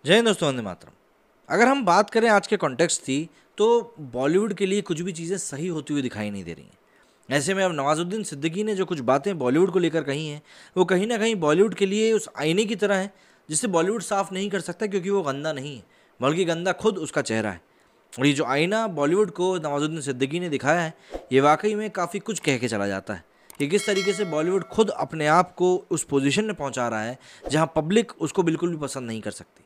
जय हिंद दोस्तों, वंदे मातरम। अगर हम बात करें आज के कॉन्टेक्स्ट की, तो बॉलीवुड के लिए कुछ भी चीज़ें सही होती हुई दिखाई नहीं दे रही हैं। ऐसे में अब नवाजुद्दीन सिद्दीकी ने जो कुछ बातें बॉलीवुड को लेकर कही हैं, वो कहीं ना कहीं बॉलीवुड के लिए उस आईने की तरह है जिसे बॉलीवुड साफ नहीं कर सकता, क्योंकि वो गंदा नहीं है, बल्कि गंदा खुद उसका चेहरा है। और ये जो आईना बॉलीवुड को नवाजुद्दीन सिद्दीकी ने दिखाया है, ये वाकई में काफ़ी कुछ कह के चला जाता है कि किस तरीके से बॉलीवुड खुद अपने आप को उस पोजीशन में पहुंचा रहा है जहां पब्लिक उसको बिल्कुल भी पसंद नहीं कर सकती।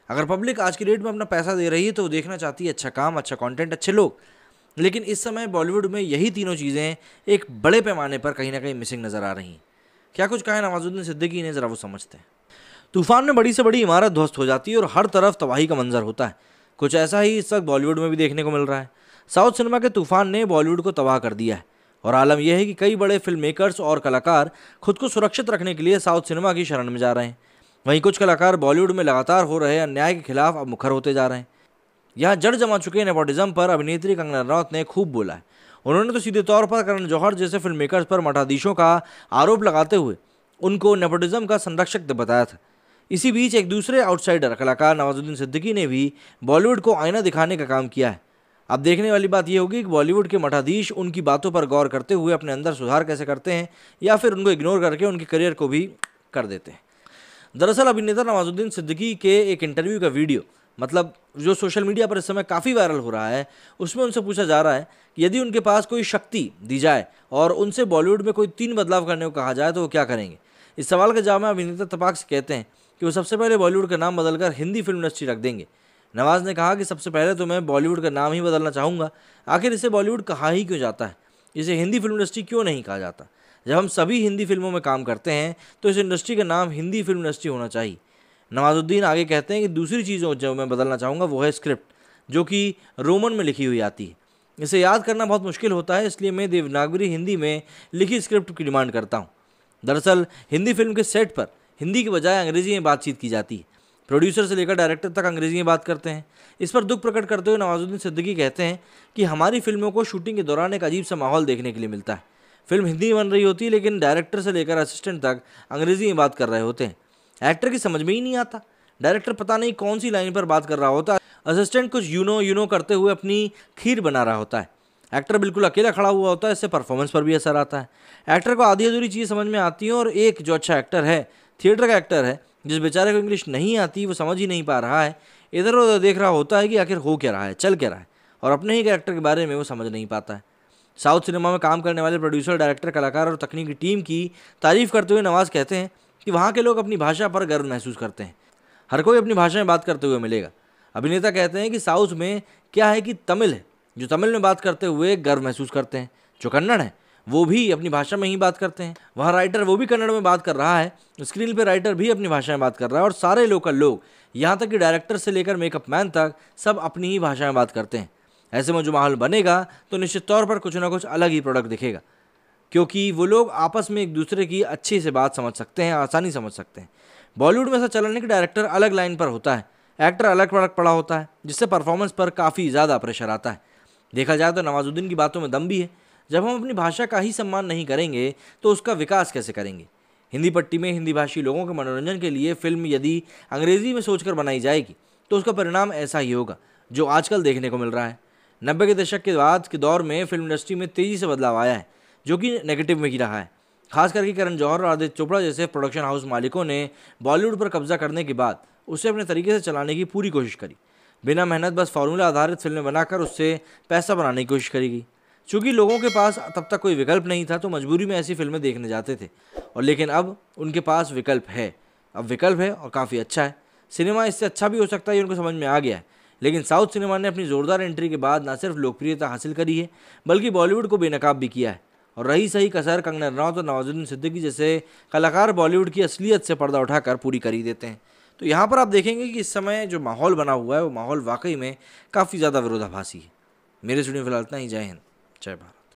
अगर पब्लिक आज की डेट में अपना पैसा दे रही है तो वो देखना चाहती है अच्छा काम, अच्छा कंटेंट, अच्छे लोग। लेकिन इस समय बॉलीवुड में यही तीनों चीज़ें एक बड़े पैमाने पर कहीं ना कहीं मिसिंग नज़र आ रही हैं। क्या कुछ कहा है नवाजुद्दीन सिद्दीकी ने, ज़रा वो समझते हैं। तूफान में बड़ी से बड़ी इमारत ध्वस्त हो जाती है और हर तरफ तबाही का मंजर होता है। कुछ ऐसा ही इस वक्त बॉलीवुड में भी देखने को मिल रहा है। साउथ सिनेमा के तूफान ने बॉलीवुड को तबाह कर दिया है और आलम यह है कि कई बड़े फिल्म मेकर्स और कलाकार खुद को सुरक्षित रखने के लिए साउथ सिनेमा की शरण में जा रहे हैं। वहीं कुछ कलाकार बॉलीवुड में लगातार हो रहे अन्याय के खिलाफ अब मुखर होते जा रहे हैं। यहाँ जड़ जमा चुके नेपोटिज्म पर अभिनेत्री कंगना रनौत ने खूब बोला है। उन्होंने तो सीधे तौर पर करण जौहर जैसे फिल्म मेकर्स पर मठाधीशों का आरोप लगाते हुए उनको नेपोटिज्म का संरक्षक बताया था। इसी बीच एक दूसरे आउटसाइडर कलाकार नवाजुद्दीन सिद्दीकी ने भी बॉलीवुड को आईना दिखाने का काम किया है। अब देखने वाली बात यह होगी कि बॉलीवुड के मठाधीश उनकी बातों पर गौर करते हुए अपने अंदर सुधार कैसे करते हैं, या फिर उनको इग्नोर करके उनके करियर को भी कर देते हैं। दरअसल अभिनेता नवाजुद्दीन सिद्दीकी के एक इंटरव्यू का वीडियो, मतलब जो सोशल मीडिया पर इस समय काफ़ी वायरल हो रहा है, उसमें उनसे पूछा जा रहा है कि यदि उनके पास कोई शक्ति दी जाए और उनसे बॉलीवुड में कोई 3 बदलाव करने को कहा जाए तो वो क्या करेंगे। इस सवाल का जवाब में अभिनेता तपाक से कहते हैं कि वो सबसे पहले बॉलीवुड का नाम बदलकर हिंदी फिल्म इंडस्ट्री रख देंगे। नवाज ने कहा कि सबसे पहले तो मैं बॉलीवुड का नाम ही बदलना चाहूँगा। आखिर इसे बॉलीवुड कहा ही क्यों जाता है, इसे हिंदी फिल्म इंडस्ट्री क्यों नहीं कहा जाता। जब हम सभी हिंदी फिल्मों में काम करते हैं तो इस इंडस्ट्री का नाम हिंदी फिल्म इंडस्ट्री होना चाहिए। नवाजुद्दीन आगे कहते हैं कि दूसरी चीज़ जो मैं बदलना चाहूँगा वो है स्क्रिप्ट, जो कि रोमन में लिखी हुई आती है। इसे याद करना बहुत मुश्किल होता है, इसलिए मैं देवनागरी हिंदी में लिखी स्क्रिप्ट की डिमांड करता हूँ। दरअसल हिंदी फिल्म के सेट पर हिंदी की बजाय अंग्रेजी में बातचीत की जाती है। प्रोड्यूसर से लेकर डायरेक्टर तक अंग्रेजी में बात करते हैं। इस पर दुख प्रकट करते हुए नवाजुद्दीन सिद्दीकी कहते हैं कि हमारी फिल्मों को शूटिंग के दौरान एक अजीब सा माहौल देखने के लिए मिलता है। फिल्म हिंदी में बन रही होती है लेकिन डायरेक्टर से लेकर असिस्टेंट तक अंग्रेजी में बात कर रहे होते हैं। एक्टर की समझ में ही नहीं आता। डायरेक्टर पता नहीं कौन सी लाइन पर बात कर रहा होता है, असिस्टेंट कुछ यूनो करते हुए अपनी खीर बना रहा होता है। एक्टर बिल्कुल अकेला खड़ा हुआ होता है, इससे परफॉर्मेंस पर भी असर आता है। एक्टर को आधी अधूरी चीज़ समझ में आती है और एक जो अच्छा एक्टर है, थिएटर का एक्टर है, जिस बेचारे को इंग्लिश नहीं आती, वो समझ ही नहीं पा रहा है, इधर उधर देख रहा होता है कि आखिर हो क्या रहा है, चल क्या रहा है, और अपने ही कैरेक्टर के बारे में वो समझ नहीं पाता है। साउथ सिनेमा में काम करने वाले प्रोड्यूसर, डायरेक्टर, कलाकार और तकनीकी टीम की तारीफ करते हुए नवाज कहते हैं कि वहाँ के लोग अपनी भाषा पर गर्व महसूस करते हैं। हर कोई अपनी भाषा में बात करते हुए मिलेगा। अभिनेता कहते हैं कि साउथ में क्या है कि तमिल है, जो तमिल में बात करते हुए गर्व महसूस करते हैं। जो कन्नड़ है वो भी अपनी भाषा में ही बात करते हैं। वहाँ राइटर वो भी कन्नड़ में बात कर रहा है, स्क्रीन पे राइटर भी अपनी भाषा में बात कर रहा है, और सारे लोकल लोग, यहाँ तक कि डायरेक्टर से लेकर मेकअप मैन तक, सब अपनी ही भाषा में बात करते हैं। ऐसे में जो माहौल बनेगा तो निश्चित तौर पर कुछ ना कुछ अलग ही प्रोडक्ट दिखेगा, क्योंकि वो लोग आपस में एक दूसरे की अच्छे से बात समझ सकते हैं, आसानी समझ सकते हैं। बॉलीवुड में ऐसा चलन है कि डायरेक्टर अलग लाइन पर होता है, एक्टर अलग पड़ा होता है, जिससे परफॉर्मेंस पर काफ़ी ज़्यादा प्रेशर आता है। देखा जाए तो नवाजुद्दीन की बातों में दम भी है। जब हम अपनी भाषा का ही सम्मान नहीं करेंगे तो उसका विकास कैसे करेंगे। हिंदी पट्टी में हिंदी भाषी लोगों के मनोरंजन के लिए फिल्म यदि अंग्रेजी में सोचकर बनाई जाएगी तो उसका परिणाम ऐसा ही होगा जो आजकल देखने को मिल रहा है। 90 के दशक के बाद के दौर में फिल्म इंडस्ट्री में तेज़ी से बदलाव आया है, जो कि नेगेटिव में ही रहा है। खास करके करण जौहर और आदित्य चोपड़ा जैसे प्रोडक्शन हाउस मालिकों ने बॉलीवुड पर कब्जा करने के बाद उसे अपने तरीके से चलाने की पूरी कोशिश करी। बिना मेहनत बस फार्मूला आधारित फिल्में बनाकर उससे पैसा बनाने की कोशिश करी गई। चूँकि लोगों के पास तब तक कोई विकल्प नहीं था तो मजबूरी में ऐसी फिल्में देखने जाते थे, और लेकिन अब उनके पास विकल्प है। अब विकल्प है और काफ़ी अच्छा है। सिनेमा इससे अच्छा भी हो सकता है, ये उनको समझ में आ गया है। लेकिन साउथ सिनेमा ने अपनी ज़ोरदार एंट्री के बाद न सिर्फ लोकप्रियता हासिल करी है, बल्कि बॉलीवुड को बेनकाब भी किया है। और रही सही कसर, कंगना रनौत और नवाजुद्दीन सिद्दीकी जैसे कलाकार बॉलीवुड की असलियत से पर्दा उठाकर पूरी कर ही देते हैं। तो यहाँ पर आप देखेंगे कि इस समय जो माहौल बना हुआ है वो माहौल वाकई में काफ़ी ज़्यादा विरोधाभासी है। मेरे स्टूडियो में फिलहाल इतना ही। जय हिंद, जय भारत।